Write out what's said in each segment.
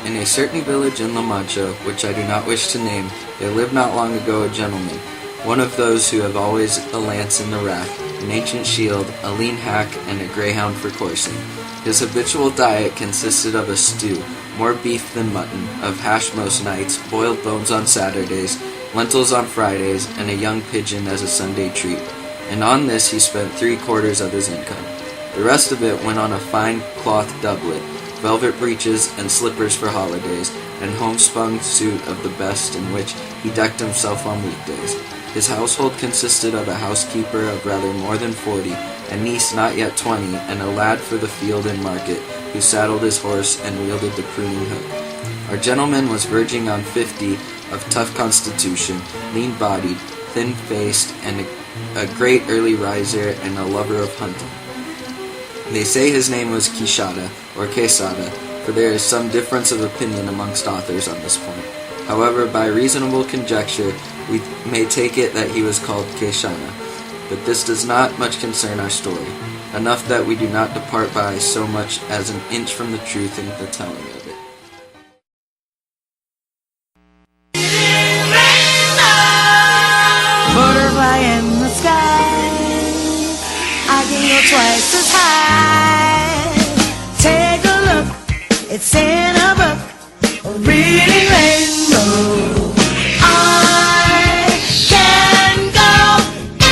In a certain village in La Mancha, which I do not wish to name, there lived not long ago a gentleman, one of those who have always a lance in the rack, an ancient shield, a lean hack, and a greyhound for coursing. His habitual diet consisted of a stew, more beef than mutton, of hash most nights, boiled bones on Saturdays, lentils on Fridays, and a young pigeon as a Sunday treat. And on this he spent 3/4 of his income. The rest of it went on a fine cloth doublet, velvet breeches and slippers for holidays, and homespun suit of the best in which he decked himself on weekdays. His household consisted of a housekeeper of rather more than 40, a niece not yet 20, and a lad for the field and market, who saddled his horse and wielded the pruning hook. Our gentleman was verging on 50, of tough constitution, lean-bodied, thin-faced, and a great early riser and a lover of hunting. They say his name was Quixada, or Quesada, for there is some difference of opinion amongst authors on this point. However, by reasonable conjecture, we may take it that he was called Queixana. But this does not much concern our story, enough that we do not depart by so much as an inch from the truth in the telling of it. Butterfly in the sky, I can go twice as high. Take a look, it's in a book, a reading rainbow. I can go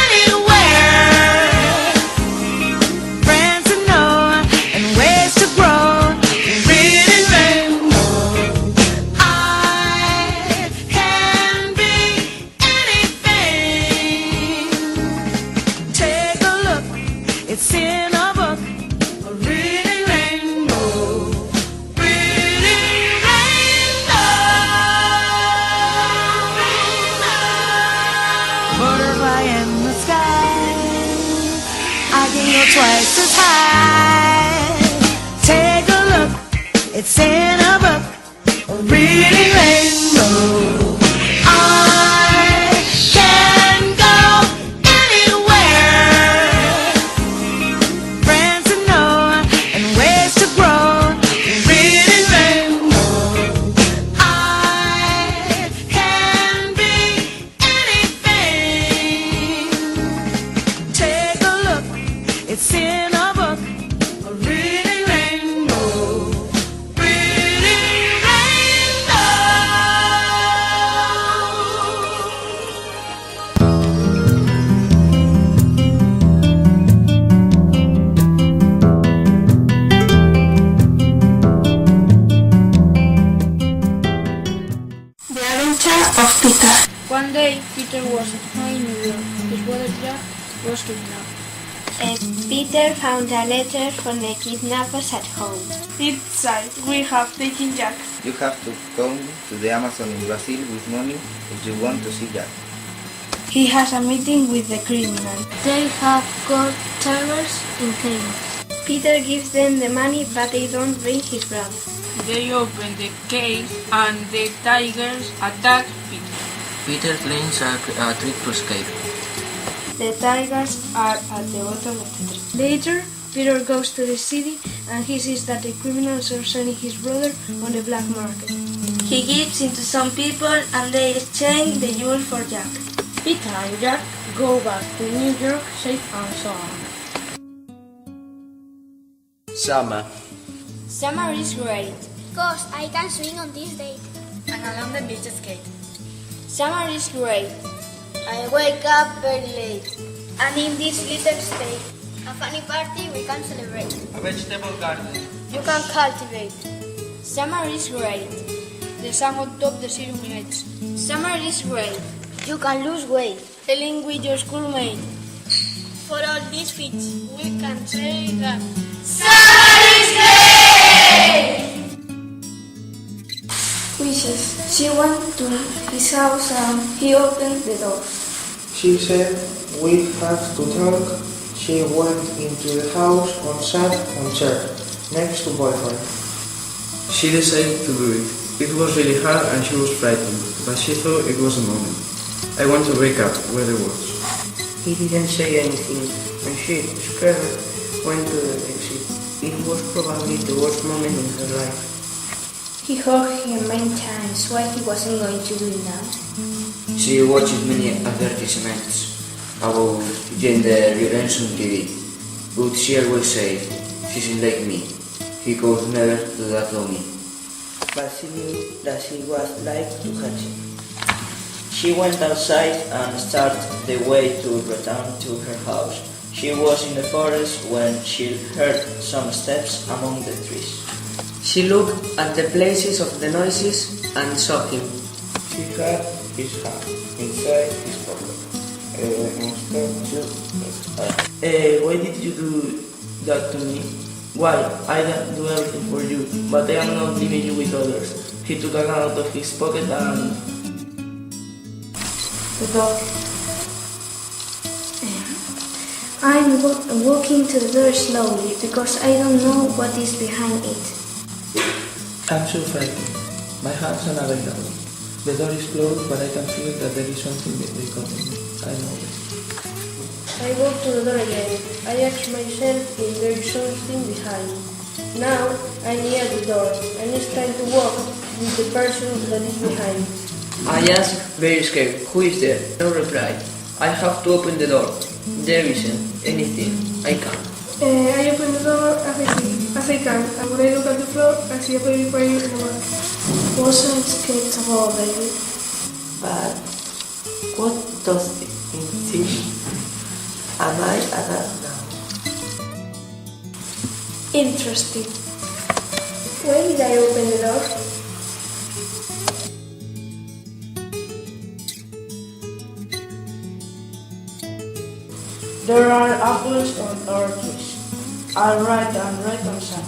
anywhere, friends to know and ways to grow. Reading rainbow. I can be anything. Take a look, it's in a book, a reading rainbow. Reading rainbow. Butterfly in the sky, I can go twice as high. Take a look, it's in a book, a reading rainbow. I can go anywhere, friends to know and ways to grow. Reading rainbow. I can be anything. Take a look, it's in a book, a reading rainbow. Reading rainbow. The Adventure of Peter. One day, Peter was at home in New York. His brother Jack was kidnapped. Peter found a letter from the kidnappers at home. It said, "We have taken Jack." You have to come to the Amazon in Brazil with money if you want to see Jack. He has a meeting with the criminal. They have got tigers in cages. Peter gives them the money, but they don't bring his brother. They open the cage and the tigers attack Peter. Peter plans a trick to escape. The tigers are at the bottom of the tree. Later, Peter goes to the city and he sees that the criminals are selling his brother on the black market. He gives it to some people and they exchange the jewel for Jack. Peter and Jack go back to New York safe and sound. Summer. Summer is great. Cause I can swing on this date. And along the beach skate. Summer is great. I wake up very late. And in this little state, A funny party we can celebrate. A vegetable garden. you can cultivate. Summer is great. The sun on top the illuminates. Summer is great. You can lose weight. Telling with your schoolmate. For all these feats, we can say that Wishes. She went to his house and he opened the door. She said, "We have to talk." She went into the house and sat on chair next to boyfriend. She decided to do it. It was really hard and she was frightened, but she thought it was a moment. I want to wake up where it was. He didn't say anything, and she, scared, went to the exit. It was probably the worst moment in her life. He hugged her many times. Why he wasn't going to do it now? She watched many advertisements about gender violence on TV, but she always said, she's like me. He could never do that to me. But she knew that she was like to hurt him. She went outside and started the way to return to her house. She was in the forest when she heard some steps among the trees. She looked at the places of the noises and saw him. She had his hand inside his pocket. Why did you do that to me? Why? I do everything for you, but I am not leaving you with others. He took a gun out of his pocket and... The dog. I'm walking to the door slowly because I don't know what is behind it. I'm so frightened. My hands are unavailable. The door is closed, but I can feel that there is something becoming me. I know it. I walk to the door again. I ask myself if there is something behind. Now I'm near the door, and it's time to walk with the person that is behind. I ask, very scared, who is there? No reply. I have to open the door. There isn't anything. I can't. I open the door as I can, and when I look at the floor, I see a baby crying in the mud. Wasn't scared to go, baby. But what does it mean? Am I adult now? Interesting. Why did I open the door? There are apples on our trees. I'll write on some.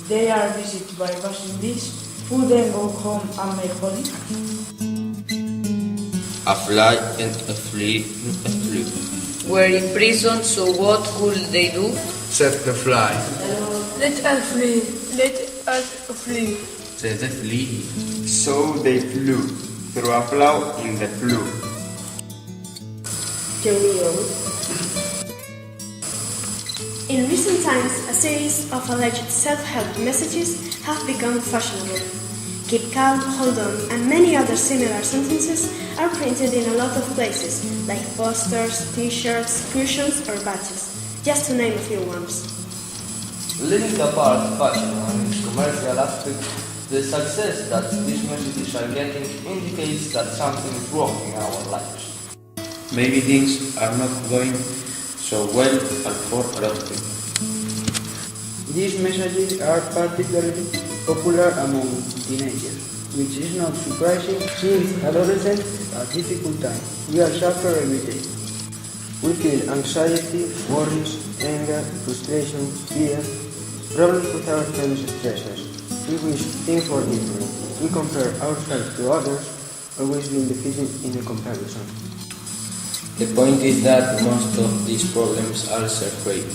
They are visited by passing bees, who then go home and make honey. A fly and a flea and a flue. We're in prison, so what could they do? Set the fly. Let us flee. Let us flee. Set the flea. So they flew through a plow in the flue. In recent times, a series of alleged self-help messages have become fashionable. Keep calm, hold on, and many other similar sentences are printed in a lot of places, like posters, t-shirts, cushions, or badges, just to name a few ones. Leaving apart fashion and its commercial aspect, the success that these messages are getting indicates that something is wrong in our lives. Maybe things are not going so well for a lot of people. These messages are particularly popular among teenagers, which is not surprising since adolescents are difficult time. We all suffer every day. We feel anxiety, worries, anger, frustration, fear, problems with our friends' stressors. We wish things were different. We compare ourselves to others, always being defeated in a comparison. The point is that most of these problems are self-created.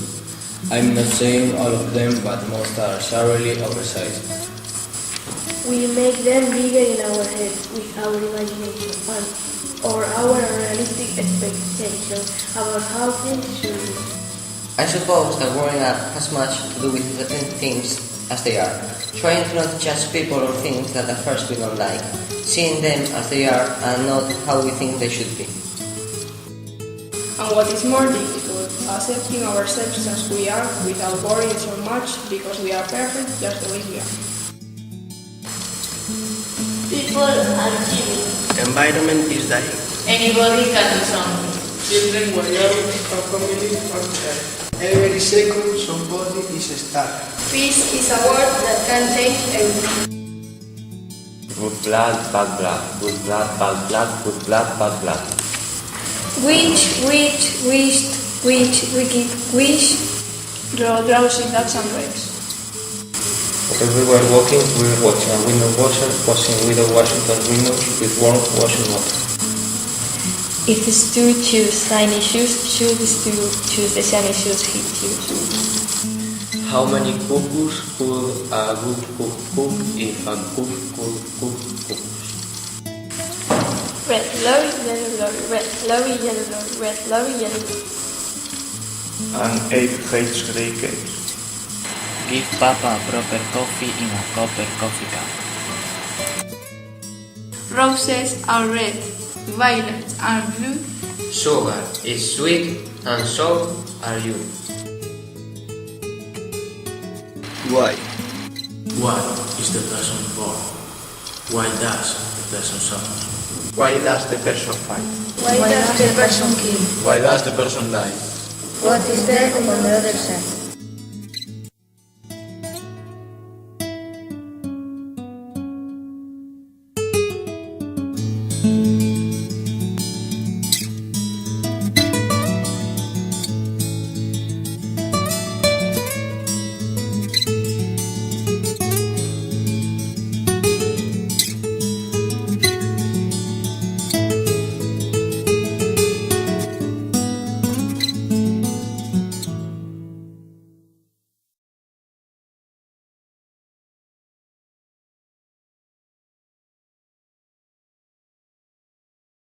I'm not saying all of them, but most are sharply oversized. We make them bigger in our head with our imagination or our realistic expectation about how things should be. I suppose that growing up has much to do with letting things as they are, trying to not judge people or things that at first we don't like, seeing them as they are and not how we think they should be. And what is more difficult, accepting ourselves as we are without worrying so much because we are perfect just the way we are. People are giving. Environment is dying. Anybody can do something. Children were young, our community are dead. Every second somebody is stuck. Peace is a word that can change everything. Good blood, bad blood. Good blood, bad blood. Good blood, bad blood. Wish, Drowsy ducks and drakes. While we were walking, we were watching a window washer washing widow Washington windows with warm washing water. If the stew choose tiny shoes, should the stew choose the shiny shoes he choose? How many cuckoos could a good cook cook if a cook could cook cuckoos? Red lorry, yellow lorry, red lorry, yellow lorry, red lorry, yellow lorry. An ape hates grey cakes. Give Papa a proper coffee in a copper coffee cup. Roses are red, violets are blue. Sugar is sweet and so are you. Why? Why is the person born? Why does the person suffer? Why does the person fight? Why does the person kill? Why does the person die? What is there on the other side?